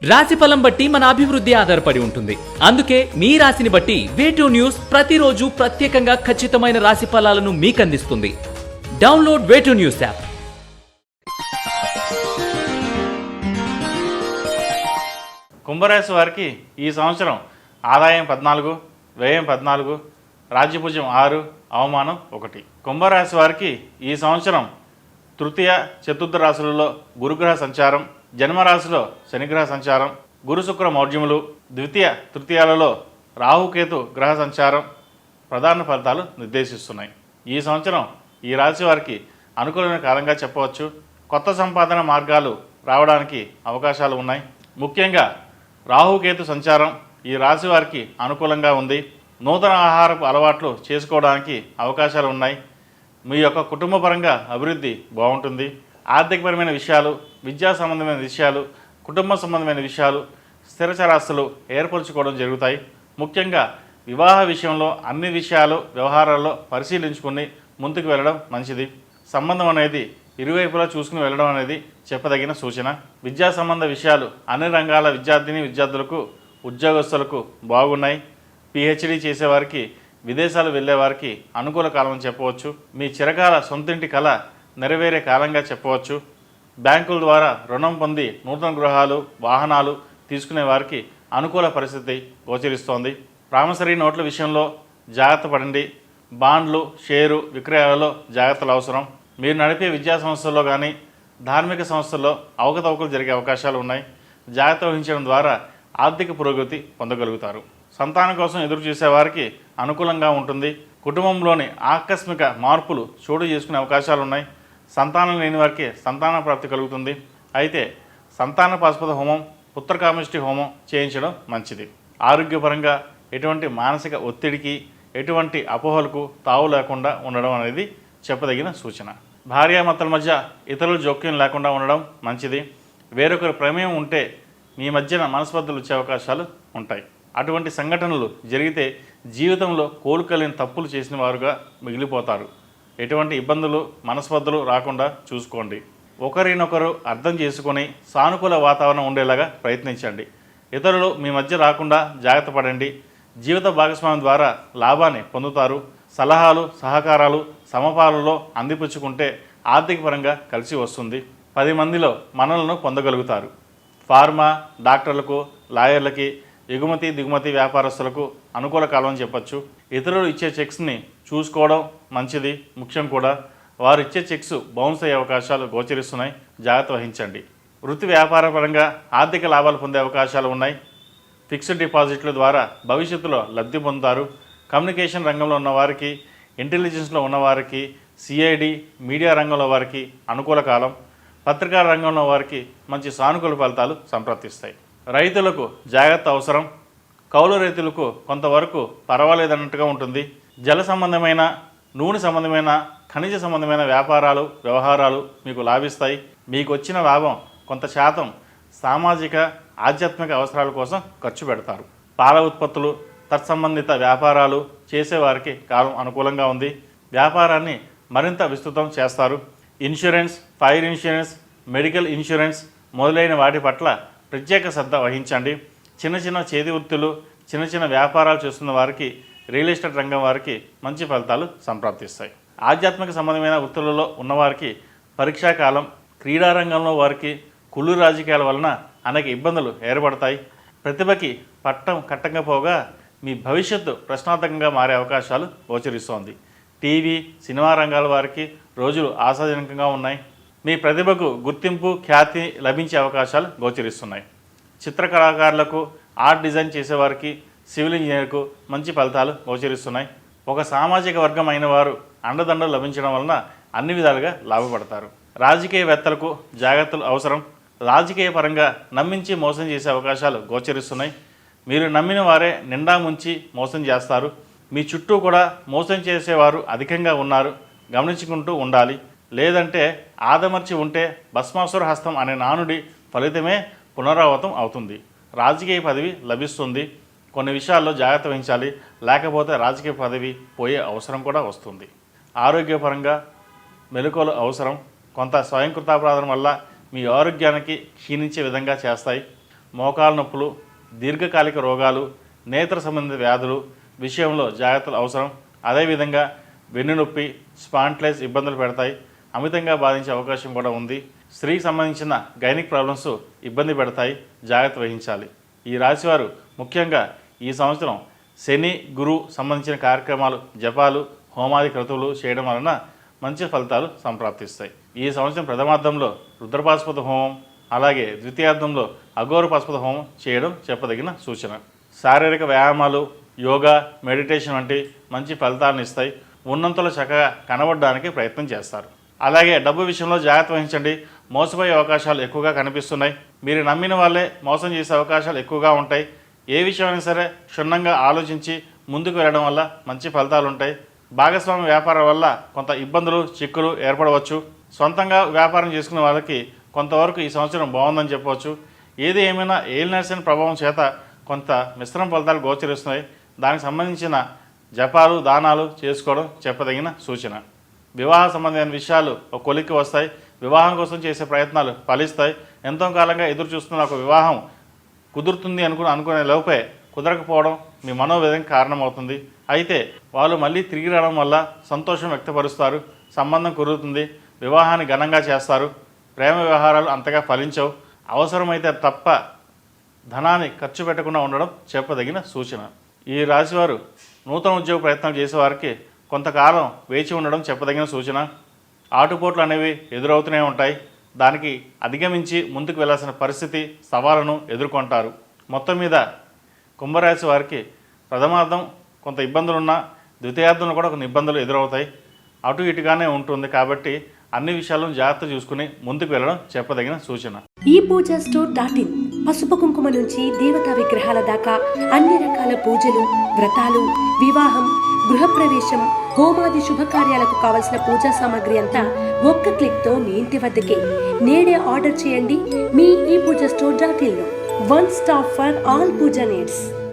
రాశిఫలం బట్టి మన అభివృద్ధి ఆధారపడి ఉంటుంది. అందుకే మీ రాశిని బట్టి వే2 న్యూస్ ప్రతిరోజు ప్రత్యేకంగా ఖచ్చితమైన రాశి ఫలాలను మీకు అందిస్తుంది. Download Way2 news app. కుంభరాశి వారికి ఈ సంవత్సరం ఆదాయం 14, వ్యయం 14, రాజ్యపూజ్యం 6, అవమానం 1. కుంభరాశి వారికి ఈ సంవత్సరం తృతీయ, చతుర్థ రాశులలో గురుగ్రహ సంచారం, జన్మరాశిలో శనిగ్రహ సంచారం, గురు శుక్ర మౌర్జములు, ద్వితీయ తృతీయాలలో రాహుకేతు గ్రహ సంచారం ప్రధాన ఫలితాలు నిర్దేశిస్తున్నాయి. ఈ సంవత్సరం ఈ రాశి వారికి అనుకూలమైన కాలంగా చెప్పవచ్చు. కొత్త సంపాదన మార్గాలు రావడానికి అవకాశాలు ఉన్నాయి. ముఖ్యంగా రాహుకేతు సంచారం ఈ రాశి వారికి అనుకూలంగా ఉంది. నూతన ఆహారపు అలవాట్లు చేసుకోవడానికి అవకాశాలు ఉన్నాయి. మీ యొక్క కుటుంబ పరంగా అభివృద్ధి బాగుంటుంది. ఆర్థికపరమైన విషయాలు, విద్యా సంబంధమైన విషయాలు, కుటుంబ సంబంధమైన విషయాలు, స్థిరచరాస్తులు ఏర్పరచుకోవడం జరుగుతాయి. ముఖ్యంగా వివాహ విషయంలో అన్ని విషయాలు, వ్యవహారాల్లో పరిశీలించుకుని ముందుకు వెళ్ళడం మంచిది. సంబంధం అనేది ఇరువైపులా చూసుకుని వెళ్ళడం అనేది చెప్పదగిన సూచన. విద్యా సంబంధ విషయాలు అన్ని రంగాల విద్యార్థులకు, ఉద్యోగస్తులకు బాగున్నాయి. పిహెచ్డి చేసేవారికి, విదేశాలు వెళ్ళేవారికి అనుకూల కాలం చెప్పవచ్చు. మీ చిరకాల సొంతింటి కళ నెరవేరే కాలంగా చెప్పవచ్చు. బ్యాంకుల ద్వారా రుణం పొంది నూతన గృహాలు, వాహనాలు తీసుకునే వారికి అనుకూల పరిస్థితి గోచరిస్తోంది. ప్రామిసరీ నోట్ల విషయంలో జాగ్రత్త పడండి. బాండ్లు, షేరు విక్రయాలలో జాగ్రత్తలు అవసరం. మీరు నడిపే విద్యా సంస్థల్లో కానీ ధార్మిక సంస్థల్లో అవకతవకలు జరిగే అవకాశాలు ఉన్నాయి. జాగ్రత్త వహించడం ద్వారా ఆర్థిక పురోగతి పొందగలుగుతారు. సంతానం కోసం ఎదురు చూసే వారికి అనుకూలంగా ఉంటుంది. కుటుంబంలోని ఆకస్మిక మార్పులు చోటు చేసుకునే అవకాశాలు ఉన్నాయి. సంతానం లేని వారికి సంతాన ప్రాప్తి కలుగుతుంది. అయితే సంతాన పాశుపత హోమం, పుత్రకామిష్టి హోమం చేయించడం మంచిది. ఆరోగ్యపరంగా ఎటువంటి మానసిక ఒత్తిడికి, ఎటువంటి అపోహలకు తావు లేకుండా ఉండడం అనేది చెప్పదగిన సూచన. భార్యాభర్తల మధ్య ఇతరుల జోక్యం లేకుండా ఉండడం మంచిది. వేరొకరి ప్రమేయం ఉంటే మీ మధ్యన మనస్పర్ధలు వచ్చే అవకాశాలు ఉంటాయి. అటువంటి సంఘటనలు జరిగితే జీవితంలో కోలుకోలేని తప్పులు చేసిన వారుగా మిగిలిపోతారు. ఎటువంటి ఇబ్బందులు, మనస్పర్ధలు రాకుండా చూసుకోండి. ఒకరినొకరు అర్థం చేసుకొని సానుకూల వాతావరణం ఉండేలాగా ప్రయత్నించండి. ఇతరులు మీ మధ్య రాకుండా జాగ్రత్త పడండి. జీవిత భాగస్వామ్యం ద్వారా లాభాన్ని పొందుతారు. సలహాలు, సహకారాలు సమపాలలో అందిపుచ్చుకుంటే ఆర్థిక పరంగా కలిసి వస్తుంది. 10 మందిలో మన్ననలను పొందగలుగుతారు. ఫార్మా, డాక్టర్లకు, లాయర్లకి, ఎగుమతి దిగుమతి వ్యాపారస్తులకు అనుకూల కాలం అని చెప్పచ్చు. ఇతరులు ఇచ్చే చెక్స్ని చూసుకోవడం మంచిది. ముఖ్యం కూడా. వారు ఇచ్చే చెక్స్ బౌన్స్ అయ్యే అవకాశాలు గోచరిస్తున్నాయి. జాగ్రత్త వహించండి. వృత్తి వ్యాపార పరంగా ఆర్థిక లాభాలు పొందే అవకాశాలు ఉన్నాయి. ఫిక్స్డ్ డిపాజిట్ల ద్వారా భవిష్యత్తులో లబ్ధి పొందుతారు. కమ్యూనికేషన్ రంగంలో ఉన్నవారికి, ఇంటెలిజెన్స్లో ఉన్నవారికి, సిఐడి, మీడియా రంగంలో వారికి అనుకూల కాలం. పత్రికా రంగంలో వారికి మంచి సానుకూల ఫలితాలు సంప్రాప్తిస్తాయి. రైతులకు జాగ్రత్త అవసరం. కౌలు రైతులకు కొంతవరకు పర్వాలేదన్నట్టుగా ఉంటుంది. జల సంబంధమైన, నూనె సంబంధమైన, ఖనిజ సంబంధమైన వ్యాపారాలు, వ్యవహారాలు మీకు లాభిస్తాయి. మీకు వచ్చిన లాభం కొంత శాతం సామాజిక, ఆధ్యాత్మిక అవసరాల కోసం ఖర్చు పెడతారు. పాల ఉత్పత్తులు, తత్సంబంధిత వ్యాపారాలు చేసేవారికి కాలం అనుకూలంగా ఉంది. వ్యాపారాన్ని మరింత విస్తృతం చేస్తారు. Insurance, fire insurance, medical insurance మొదలైన వాటి పట్ల ప్రత్యేక శ్రద్ధ వహించండి. చిన్న చేతి వృత్తులు, చిన్న వ్యాపారాలు చేస్తున్న వారికి, రియల్ ఎస్టేట్ రంగం వారికి మంచి ఫలితాలు సంప్రాప్తిస్తాయి. ఆధ్యాత్మిక సంబంధమైన వృత్తులలో ఉన్నవారికి పరీక్షాకాలం. క్రీడారంగంలో వారికి కుళ్ళు రాజకీయాల వలన అనేక ఇబ్బందులు ఏర్పడతాయి. ప్రతిభకి పట్టం కట్టకపోగా మీ భవిష్యత్తు ప్రశ్నార్థకంగా మారే అవకాశాలు గోచరిస్తోంది. టీవీ, సినిమా రంగాల వారికి రోజులు ఆశాజనకంగా ఉన్నాయి. మీ ప్రతిభకు గుర్తింపు, ఖ్యాతి లభించే అవకాశాలు గోచరిస్తున్నాయి. చిత్రకళాకారులకు, ఆర్ట్ డిజైన్ చేసేవారికి, సివిల్ ఇంజనీర్కు మంచి ఫలితాలు గోచరిస్తున్నాయి. ఒక సామాజిక వర్గం అయిన వారు అండదండలు లభించడం వలన అన్ని విధాలుగా లాభపడతారు. రాజకీయవేత్తలకు జాగ్రత్తలు అవసరం. రాజకీయ పరంగా నమ్మించి మోసం చేసే అవకాశాలు గోచరిస్తున్నాయి. మీరు నమ్మిన వారే నిండా ముంచి మోసం చేస్తారు. మీ చుట్టూ కూడా మోసం చేసేవారు అధికంగా ఉన్నారు, గమనించుకుంటూ ఉండాలి. లేదంటే ఆదమర్చి ఉంటే భస్మాసుర హస్తం అనే నానుడి ఫలితమే పునరావృతం అవుతుంది. రాజకీయ పదవి లభిస్తుంది. కొన్ని విషయాల్లో జాగ్రత్త వహించాలి, లేకపోతే రాజకీయ పదవి పోయే అవసరం కూడా వస్తుంది. ఆరోగ్యపరంగా మెలకువలు అవసరం. కొంత స్వయంకృతాపరాధం వల్ల మీ ఆరోగ్యానికి క్షీణించే విధంగా చేస్తాయి. మోకాలు నొప్పులు, దీర్ఘకాలిక రోగాలు, నేత్ర సంబంధిత వ్యాధులు విషయంలో జాగ్రత్తలు అవసరం. అదేవిధంగా వెన్నునొప్పి, స్పాండ్లైటిస్ ఇబ్బందులు పెడతాయి, అమితంగా బాధించే అవకాశం కూడా ఉంది. స్త్రీకి సంబంధించిన గైనిక్ ప్రాబ్లమ్స్ ఇబ్బంది పెడతాయి, జాగ్రత్త వహించాలి. ఈ రాశివారు ముఖ్యంగా ఈ సంవత్సరం శని, గురు సంబంధించిన కార్యక్రమాలు, జపాలు, హోమాది క్రతువులు చేయడం వలన మంచి ఫలితాలు సంప్రాప్తిస్తాయి. ఈ సంవత్సరం ప్రథమార్థంలో రుద్రపాశుపత హోమం, అలాగే ద్వితీయార్థంలో అఘోర పాశుపత హోమం చేయడం చెప్పదగిన సూచన. శారీరక వ్యాయామాలు, యోగా, మెడిటేషన్ వంటి మంచి ఫలితాలను ఇస్తాయి. ఉన్నంతలో చక్కగా కనబడడానికి ప్రయత్నం చేస్తారు. అలాగే డబ్బు విషయంలో జాగ్రత్త వహించండి. మోసపోయే అవకాశాలు ఎక్కువగా కనిపిస్తున్నాయి. మీరు నమ్మిన వాళ్ళే మోసం చేసే అవకాశాలు ఎక్కువగా ఉంటాయి. ఏ విషయమైనా సరే క్షుణ్ణంగా ఆలోచించి ముందుకు వెళ్ళడం వల్ల మంచి ఫలితాలు ఉంటాయి. భాగస్వామ్య వ్యాపారం వల్ల కొంత ఇబ్బందులు, చిక్కులు ఏర్పడవచ్చు. సొంతంగా వ్యాపారం చేసుకునే వాళ్ళకి కొంతవరకు ఈ సంవత్సరం బాగుందని చెప్పవచ్చు. ఏది ఏమైనా ఏలినర్సన్ ప్రభావం చేత కొంత మిశ్రమ ఫలితాలు గోచరిస్తున్నాయి. దానికి సంబంధించిన జపాలు, దానాలు చేసుకోవడం చెప్పదగిన సూచన. వివాహ సంబంధమైన విషయాలు ఒక కొలిక్కి వస్తాయి. వివాహం కోసం చేసే ప్రయత్నాలు ఫలిస్తాయి. ఎంతో కాలంగా ఎదురు చూస్తున్న ఒక వివాహం కుదురుతుంది అనుకునే లోపే కుదరకపోవడం మీ మనోవేదనకి కారణమవుతుంది. అయితే వాళ్ళు మళ్ళీ తిరిగి రావడం వల్ల సంతోషం వ్యక్తపరుస్తారు. సంబంధం కుదురుతుంది. వివాహాన్ని ఘనంగా చేస్తారు. ప్రేమ వ్యవహారాలు అంతగా ఫలించవు. అవసరమైతే తప్ప ధనాన్ని ఖర్చు పెట్టకుండా ఉండడం చెప్పదగిన సూచన. ఈ రాశివారు నూతన ఉద్యోగ ప్రయత్నాలు చేసేవారికి కొంతకాలం వేచి ఉండడం చెప్పదగిన సూచన. ఆటుపోట్లు అనేవి ఎదురవుతూనే ఉంటాయి. దానికి అధిగమించి ముందుకు వెళ్లాల్సిన పరిస్థితి, సవాళ్ళను ఎదుర్కొంటారు. మొత్తం మీద కుంభరాశి వారికి ప్రథమార్థం కొంత ఇబ్బందులున్నా ద్వితీయార్థంలో కూడా కొన్ని ఇబ్బందులు ఎదురవుతాయి. అటు ఇటుగానే ఉంటుంది. కాబట్టి అన్ని విషయాలను జాగ్రత్త చూసుకుని ముందుకు వెళ్ళడం చెప్పదగిన సూచన. ఈ పూజా స్టోర్ .in పసుపు కుంకుమ నుంచి దేవతా విగ్రహాల దాకా అన్ని రకాల పూజలు, వ్రతాలు, వివాహం, గృహప్రవేశం, హోమాది శుభకార్యాలకు కావలసిన పూజా సామాగ్రి అంతా ఒక్క క్లిక్ తో మీ ఇంటి వద్దకే. నేడే ఆర్డర్ చేయండి మీ ఈ పూజా స్టోర్ .in లో. One stop for all pooja needs.